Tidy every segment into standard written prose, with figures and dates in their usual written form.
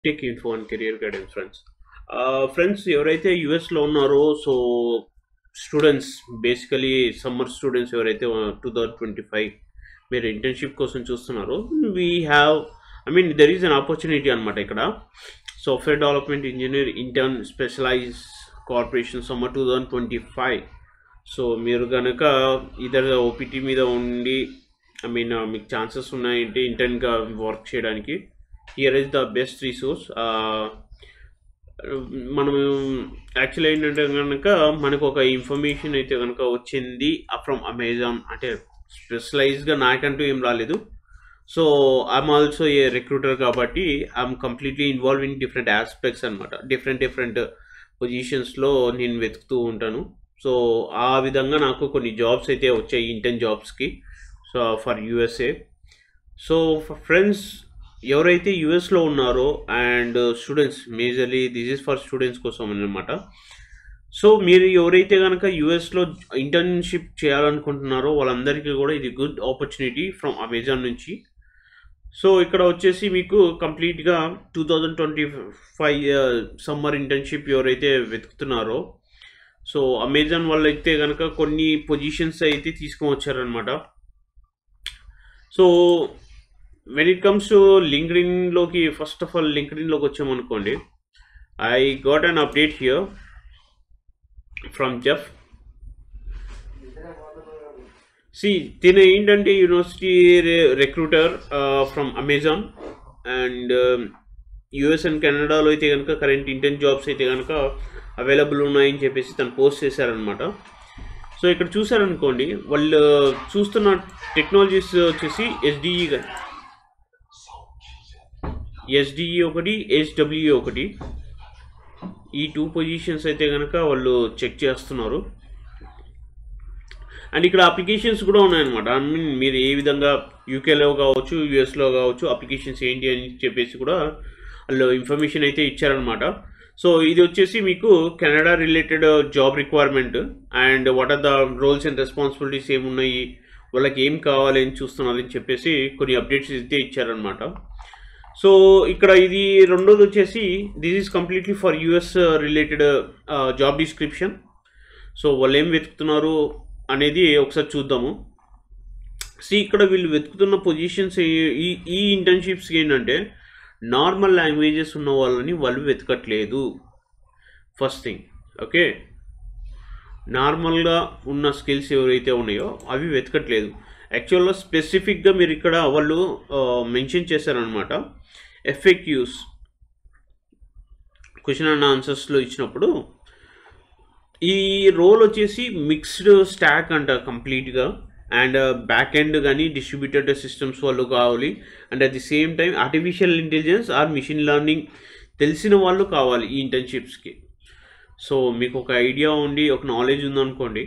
Tech info and career guidance friends ఎవరైతే యుఎస్లో ఉన్నారో so students basically summer students ఎవరైతే 2025 మీరు ఇంటర్న్షిప్ కోసం చూస్తున్నారో we have there is an opportunity అనమాట ఇక్కడ software development engineer intern specialize corporation summer 2025 so మీరు కనుక ఇదర్ ఓపీటీ మీద ఉండి మీకు ఛాన్సెస్ ఉన్నాయంటే ఇంటర్న్గా వర్క్ చేయడానికి here is the best resource మనం యాక్చువల్ ఏంటంటే కనుక మనకు ఒక ఇన్ఫర్మేషన్ అయితే కనుక వచ్చింది ఫ్రమ్ అమెజాన్ అంటే స్పెషలైజ్గా నాకంటూ ఏం రాలేదు so I'm also a recruiter కాబట్టి I'm completely involve in different aspects అనమాట డిఫరెంట్ పొజిషన్స్లో నేను వెతుకుతూ ఉంటాను సో ఆ విధంగా నాకు కొన్ని జాబ్స్ అయితే వచ్చాయి ఇంటర్న్ జాబ్స్కి so for USA so friends ఎవరైతే యూఎస్లో ఉన్నారో and students majorly this is for students కోసం అనమాట సో మీరు ఎవరైతే కనుక యూఎస్లో ఇంటర్న్షిప్ చేయాలనుకుంటున్నారో వాళ్ళందరికీ కూడా ఇది గుడ్ ఆపర్చునిటీ ఫ్రమ్ అమెజాన్ నుంచి సో ఇక్కడ వచ్చేసి మీకు కంప్లీట్గా 2025 సమ్మర్ ఇంటర్న్షిప్ ఎవరైతే వెతుకుతున్నారో సో అమెజాన్ వాళ్ళు అయితే కనుక కొన్ని పొజిషన్స్ అయితే తీసుకొని వచ్చారనమాట so when it comes to LinkedIn లోకి ఫస్ట్ ఆఫ్ ఆల్ లింక్డ్ఇన్లోకి వచ్చామనుకోండి I got an update here from Jeff తిన ఏంటంటే university recruiter from Amazon and US and కెనడాలో అయితే కనుక కరెంట్ ఇంటర్న్ జాబ్స్ అయితే కనుక అవైలబుల్ ఉన్నాయని చెప్పేసి తను పోస్ట్ చేశారనమాట సో ఇక్కడ చూసారనుకోండి వాళ్ళు చూస్తున్న టెక్నాలజీస్ వచ్చేసి ఎస్డిఈ ఒకటి హెచ్డబ్ల్యూఈ ఒకటి ఈ 2 పొజిషన్స్ అయితే కనుక వాళ్ళు చెక్ చేస్తున్నారు అండ్ ఇక్కడ అప్లికేషన్స్ కూడా ఉన్నాయన్నమాట మీరు ఏ విధంగా యూకేలో కావచ్చు యూఎస్లో కావచ్చు అప్లికేషన్స్ ఏంటి అని చెప్పేసి కూడా వాళ్ళు ఇన్ఫర్మేషన్ అయితే ఇచ్చారనమాట సో ఇది వచ్చేసి మీకు Canada related job requirement and what are the roles and responsibilities ఏమున్నాయి వాళ్ళకి ఏం కావాలి అని చూస్తున్నారని చెప్పేసి కొన్ని అప్డేట్స్ అయితే ఇచ్చారనమాట సో ఇక్కడ ఇది రెండోది వచ్చేసి this is completely for US related job description so వాళ్ళు ఏం వెతుకుతున్నారు అనేది ఒకసారి చూద్దాము ఇక్కడ వీళ్ళు వెతుకుతున్న పొజిషన్స్ ఈ ఇంటర్న్షిప్స్కి ఏంటంటే నార్మల్ లాంగ్వేజెస్ ఉన్న వాళ్ళని వాళ్ళు వెతకట్లేదు ఫస్ట్ థింగ్ ఓకే నార్మల్గా ఉన్న స్కిల్స్ ఎవరైతే ఉన్నాయో అవి వెతకట్లేదు యాక్చువల్గా స్పెసిఫిక్గా మీరు ఇక్కడ వాళ్ళు మెన్షన్ చేశారనమాట ఎఫ్ఏక్యూస్ క్వశ్చన్ అండ్ ఆన్సర్స్లో ఇచ్చినప్పుడు ఈ రోల్ వచ్చేసి మిక్స్డ్ స్టాక్ అంట కంప్లీట్గా అండ్ బ్యాక్ ఎండ్ కానీ డిస్ట్రిబ్యూటెడ్ సిస్టమ్స్ వాళ్ళు కావాలి and at the same time artificial intelligence or machine learning తెలిసిన వాళ్ళు కావాలి ఈ ఇంటర్న్షిప్స్కి సో మీకు ఒక ఐడియా ఉండి ఒక నాలెడ్జ్ ఉందనుకోండి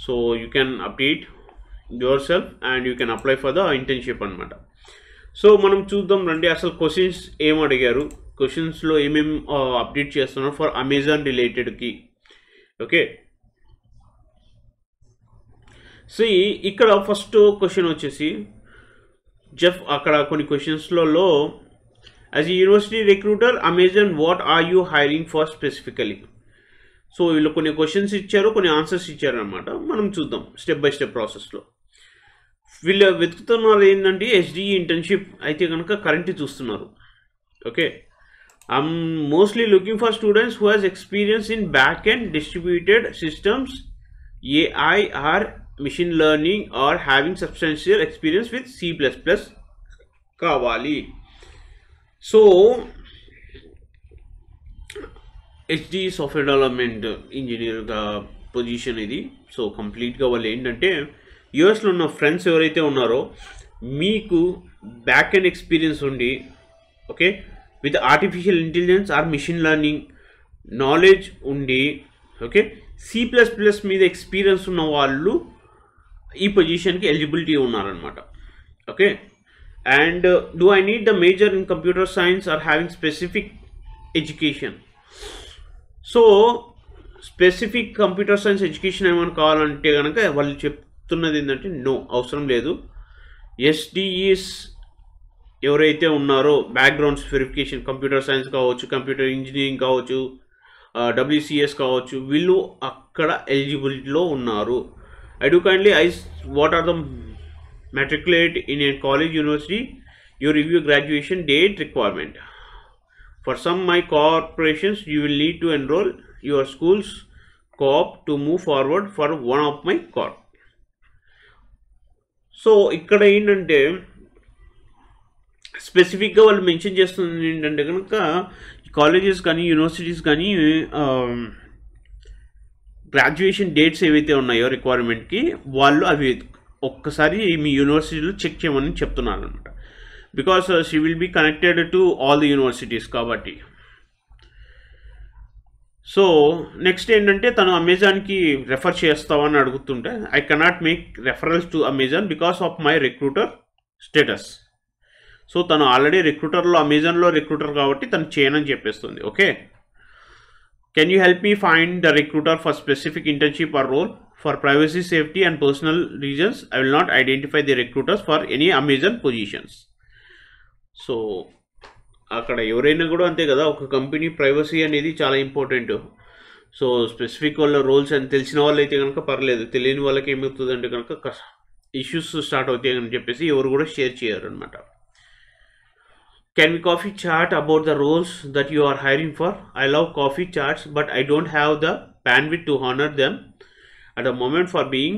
so you can update your self and you can apply for the internship అనమాట సో మనం చూద్దాం రండి అసలు క్వశ్చన్స్ ఏం అడిగారు క్వశ్చన్స్లో ఏమేమి అప్డేట్ చేస్తున్నారు ఫర్ అమెజాన్ రిలేటెడ్కి ఓకే సో ఇక్కడ ఫస్ట్ క్వశ్చన్ వచ్చేసి జెఫ్ అక్కడ కొన్ని క్వశ్చన్స్లలో as a university recruiter Amazon what are you hiring for specifically so వీళ్ళు కొన్ని క్వశ్చన్స్ ఇచ్చారు కొన్ని ఆన్సర్స్ ఇచ్చారు అనమాట మనం చూద్దాం స్టెప్ బై స్టెప్ ప్రాసెస్లో వీళ్ళు వెతుకుతున్నారు ఏంటంటే హెచ్డిఈ ఇంటర్న్షిప్ అయితే కనుక కరెంట్ చూస్తున్నారు okay I'm mostly looking for students who has experience in back and distributed systems AI or machine learning or having substantial experience with C++ కావాలి సో హెచ్డిఈ సాఫ్ట్వేర్ డెవలప్మెంట్ ఇంజనీర్గా position ఇది so కంప్లీట్గా వాళ్ళు ఏంటంటే యూఎస్లో ఉన్న friends ఎవరైతే ఉన్నారో మీకు బ్యాక్ ఎండ్ ఎక్స్పీరియన్స్ ఉండి okay with artificial intelligence or machine learning knowledge ఉండి ఓకే C++ మీద ఎక్స్పీరియన్స్ ఉన్న వాళ్ళు ఈ పొజిషన్కి ఎలిజిబిలిటీ ఉన్నారనమాట okay and do I need the major in computer science or having specific education so specific computer science education ఏమైనా కావాలంటే కనుక వాళ్ళు చెప్తున్నది ఏంటంటే నో అవసరం లేదు ఎస్డిఈస్ ఎవరైతే ఉన్నారో బ్యాక్గ్రౌండ్స్ వెరిఫికేషన్, కంప్యూటర్ సైన్స్ కావచ్చు, కంప్యూటర్ ఇంజనీరింగ్ కావచ్చు, WCS కావచ్చు, వీళ్ళు అక్కడ ఎలిజిబిలిటీలో ఉన్నారు. I do kindly ask what are the matriculate in a college university, you review graduation date requirement. For some my corporations you will need to enroll your school's co-op to move forward for one of my corp. So ఇక్కడ ఏంటంటే స్పెసిఫిక్గా వాళ్ళు mention చేస్తుంది ఏంటంటే కనుక colleges కానీ universities కానీ graduation dates ఏవైతే ఉన్నాయో రిక్వైర్మెంట్కి వాళ్ళు అవి ఒక్కసారి మీ యూనివర్సిటీలో చెక్ చేయమని చెప్తున్నారు అనమాట. Because she will be connected to all the universities కాబట్టి. సో నెక్స్ట్ ఏంటంటే తను అమెజాన్కి రెఫర్ చేస్తావని అడుగుతుంటే I cannot make referrals to Amazon because of my recruiter status. So తను ఆల్రెడీ రిక్రూటర్లో అమెజాన్లో రిక్రూటర్ కాబట్టి తను చేయనని చెప్పేస్తుంది. Okay, can you help me find the recruiter for specific internship or role for privacy safety and personal reasons I will not identify the recruiters for any Amazon positions. So అక్కడ ఎవరైనా కూడా అంతే కదా, ఒక కంపెనీ ప్రైవసీ అనేది చాలా important. So specific వాళ్ళ roles అని తెలిసిన వాళ్ళు అయితే కనుక పర్లేదు, తెలియని వాళ్ళకి ఏమవుతుందంటే కనుక ఇష్యూస్ స్టార్ట్ అవుతాయి అని చెప్పేసి ఎవరు కూడా షేర్ చేయరు అనమాట. Can we coffee chat about the roles that you are hiring for? I love coffee chats, but I don't have the bandwidth to honor them at the moment for being.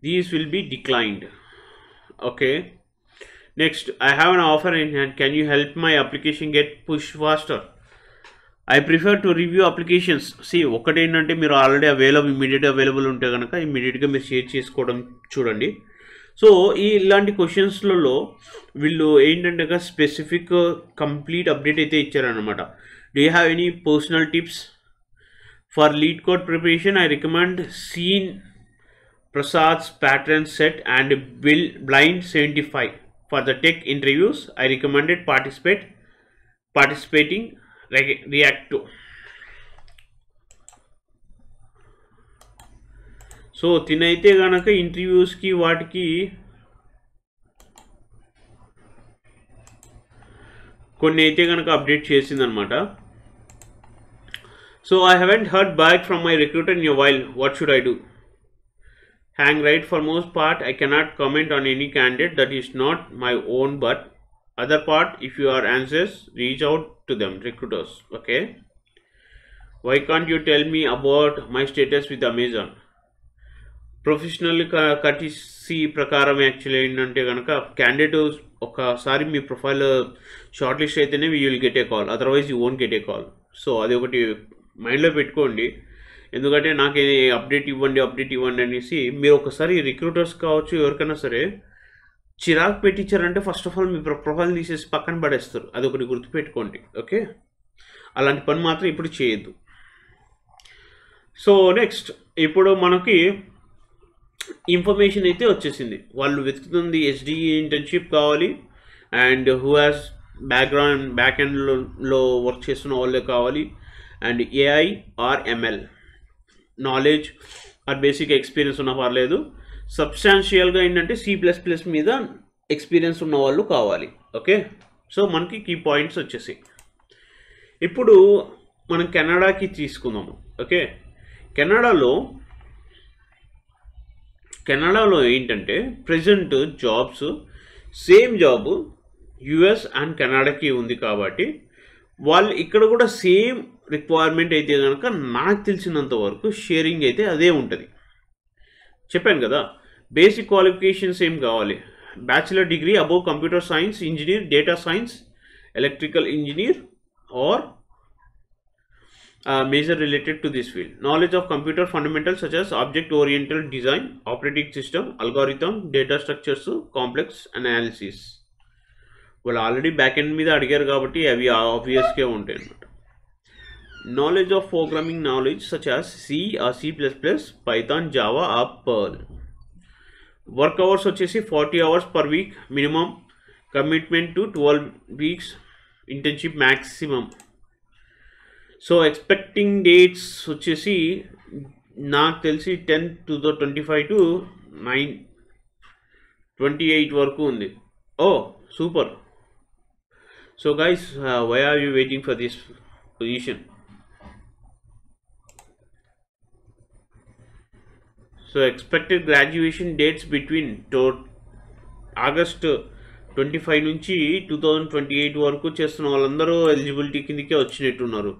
These will be declined. Okay. Next, I have an offer in hand. Can you help my application get pushed faster? I prefer to review applications. See, ఒకటి ఏంటంటే మీరు already immediate available ఉంటే కనుక ఇమీడియట్గా మీరు share చేసుకోవడం చూడండి. So ఇలాంటి క్వశ్చన్స్లలో వీళ్ళు ఏంటంటే స్పెసిఫిక్ కంప్లీట్ అప్డేట్ అయితే ఇచ్చారనమాట. Do you have any personal tips for LeetCode preparation? I recommend Sean Prasad's pattern set and blind 75 for the tech interviews. I recommended participating react to. So తినైతే కనుక ఇంటర్వ్యూస్కి వాటికి కొన్ని అయితే కనుక అప్డేట్ చేసిందనమాట. So I haven't heard back from my recruiter in a while. What should I do? Hang right for most part. I cannot comment on any candidate that is not my own but other part if you are answers reach out to them recruiters. Okay, why can't you tell me about my status with Amazon? Professional courtesy ప్రకారం actually ఏంటంటే కనుక candidate ఒకసారి మీ profile shortlist అయితేనే you will get a call, otherwise you won't get a call. So అది ఒకటి మైండ్లో పెట్టుకోండి. ఎందుకంటే నాకు అప్డేట్ ఇవ్వండి అనేసి మీరు ఒకసారి రిక్రూటర్స్ కావచ్చు ఎవరికైనా సరే చిరాకు పెట్టించారంటే ఫస్ట్ ఆఫ్ ఆల్ మీ ప్రొఫైల్ తీసేసి పక్కన పడేస్తారు. అది ఒకటి గుర్తుపెట్టుకోండి. ఓకే, అలాంటి పని మాత్రం ఇప్పుడు చేయొద్దు. సో నెక్స్ట్ ఇప్పుడు మనకి ఇన్ఫర్మేషన్ అయితే వచ్చేసింది. వాళ్ళు వెతుకుతుంది SDE ఇంటర్న్షిప్ కావాలి అండ్ హూ హ్యాస్ బ్యాక్ ఎండ్లో వర్క్ చేస్తున్న వాళ్ళే కావాలి and AI or ML knowledge or basic experience ఉన్న పర్లేదు. సబ్స్టాన్షియల్గా ఏంటంటే C++ మీద ఎక్స్పీరియన్స్ ఉన్న వాళ్ళు కావాలి. ఓకే, సో మనకి కీ పాయింట్స్ వచ్చేసాయి. ఇప్పుడు మనం కెనడాకి తీసుకుందాము. ఓకే, కెనడాలో ఏంటంటే present jobs same job US and కెనడాకి ఉంది కాబట్టి వాళ్ళు ఇక్కడ కూడా సేమ్ రిక్వైర్మెంట్ అయితే కనుక నాకు తెలిసినంత వరకు షేరింగ్ అయితే అదే ఉంటుంది. చెప్పాను కదా, బేసిక్ క్వాలిఫికేషన్స్ ఏం కావాలి? Bachelor degree above computer science engineer, data science, electrical engineer or major related to this field. Knowledge of computer fundamentals such as object oriented design, operating system, algorithm, data structures, complex analysis. వాళ్ళు already back end మీద అడిగారు కాబట్టి అవి ఆబ్వియస్గా ఉంటాయి అన్నమాట. Knowledge of programming knowledge such as C or C++, Python, Java or Perl. Work hours వచ్చేసి 40 hours per week minimum. Commitment to 12 weeks internship maximum. So expecting dates వచ్చేసి నాకు తెలిసి 10/25 to 9/28 వరకు ఉంది. Oh super, So guys, why are you waiting for this position? So expected graduation dates between August 25 నుంచి 2028 వరకు చేస్తున్న వాళ్ళందరూ ఎలిజిబిలిటీ కిందకే వచ్చినట్టున్నారు.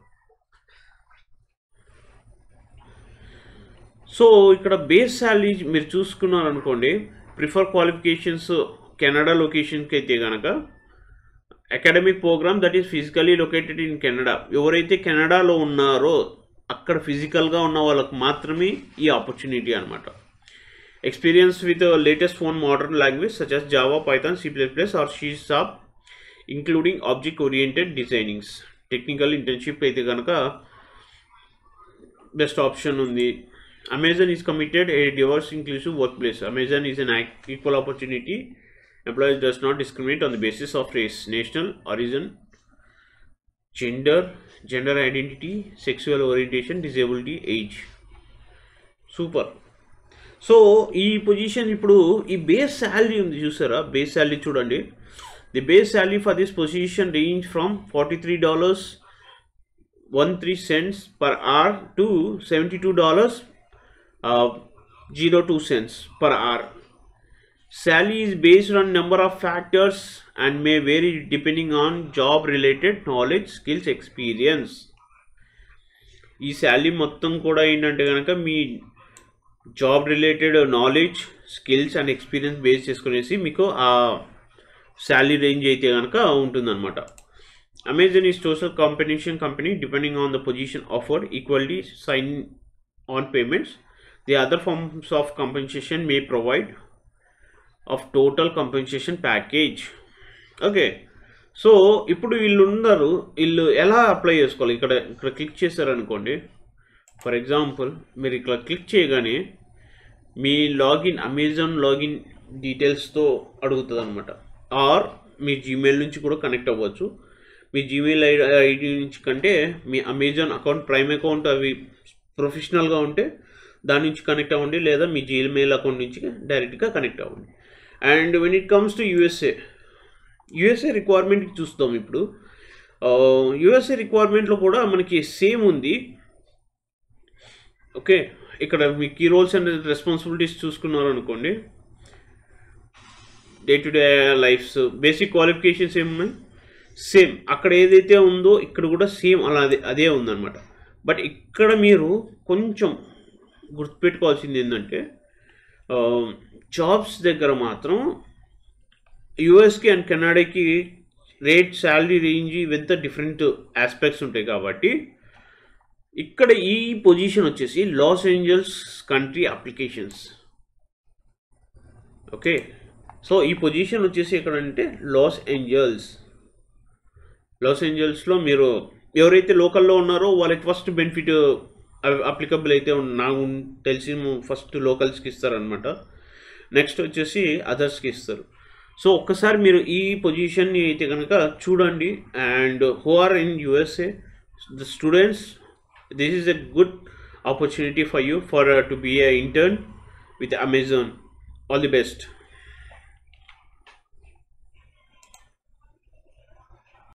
సో ఇక్కడ బేస్ శాలరీ మీరు చూసుకున్నారు అనుకోండి, ప్రిఫర్ క్వాలిఫికేషన్స్ కెనడా లొకేషన్కి అయితే కనుక academic program that is physically located in Canada. ఎవరైతే కెనడాలో ఉన్నారో అక్కడ ఫిజికల్గా ఉన్న వాళ్ళకు మాత్రమే ఈ ఆపర్చునిటీ అనమాట. Experience with latest phone modern language such as Java, Python, C++ or C#, including object oriented designings. Technical internship అయితే కనుక బెస్ట్ ఆప్షన్ ఉంది. Amazon is committed a diverse inclusive workplace. Amazon is an equal opportunity. Employees does not discriminate on the basis of race, national origin, gender identity, sexual orientation, disability, age. Super. So ఈ position ఇప్పుడు ఈ base salary ఉంది చూసారా, base salary చూడండి. The base salary for this position range from $43.13 per hour to $72.02 per hour. Salary is based on number of factors and may vary depending on job related knowledge, skills, experience. ఈ salary మొత్తం కూడా ఏంటంటే కనుక మీ job related knowledge, skills and experience base చేసుకునేసి మీకు ఆ salary range అయితే కనుక ఉంటుందన్నమాట. Amazon is total compensation company depending on the position offered, equally sign on payments. The other forms of compensation may provide of total compensation package. Okay, so ఇప్పుడు వీళ్ళు ఎలా apply చేసుకోవాలి? ఇక్కడ క్లిక్ చేశారనుకోండి. For example మీరు ఇక్కడ click చేయగానే మీ login, Amazon login డీటెయిల్స్తో అడుగుతుంది అనమాట. ఆర్ మీ జీమెయిల్ నుంచి కూడా కనెక్ట్ అవ్వచ్చు. మీ జీమెయిల్ ఐడి నుంచి కంటే మీ అమెజాన్ అకౌంట్, ప్రైమ్ అకౌంట్ అవి ప్రొఫెషనల్గా ఉంటే దాని నుంచి కనెక్ట్ అవ్వండి, లేదా మీ జీమెయిల్ అకౌంట్ నుంచి డైరెక్ట్గా కనెక్ట్ అవ్వండి. And when it comes to USA రిక్వైర్మెంట్కి చూస్తాం. ఇప్పుడు యూఎస్ఏ రిక్వైర్మెంట్లో కూడా మనకి సేమ్ ఉంది. ఓకే, ఇక్కడ మీ కీ రోల్స్ అండ్ రెస్పాన్సిబిలిటీస్ చూసుకున్నారు అనుకోండి. Day to day lifes, basic qualifications ఏమున్నాయి సేమ్. అక్కడ ఏదైతే ఉందో ఇక్కడ కూడా సేమ్ అలా అదే ఉందన్నమాట. బట్ ఇక్కడ మీరు కొంచెం గుర్తుపెట్టుకోవాల్సింది ఏంటంటే జాబ్స్ దగ్గర మాత్రం యూఎస్కి అండ్ కెనడాకి రేట్, శాలరీ రేంజ్ ఇవంతా డిఫరెంట్ ఆస్పెక్ట్స్ ఉంటాయి. కాబట్టి ఇక్కడ ఈ పొజిషన్ వచ్చేసి Los Angeles country applications. Okay, so ఈ పొజిషన్ వచ్చేసి ఎక్కడంటే లాస్ ఏంజల్స్లో మీరు ఎవరైతే లోకల్లో ఉన్నారో వాళ్ళకి ఫస్ట్ బెనిఫిట్ అప్లికబుల్ అయితే నాకు తెలిసి ఫస్ట్ లోకల్స్కి ఇస్తారనమాట. నెక్స్ట్ వచ్చేసి అదర్స్కి ఇస్తారు. సో ఒక్కసారి మీరు ఈ పొజిషన్ని అయితే కనుక చూడండి. And who are in USA, the students, this is a good opportunity for you for to be a intern with Amazon. All the best.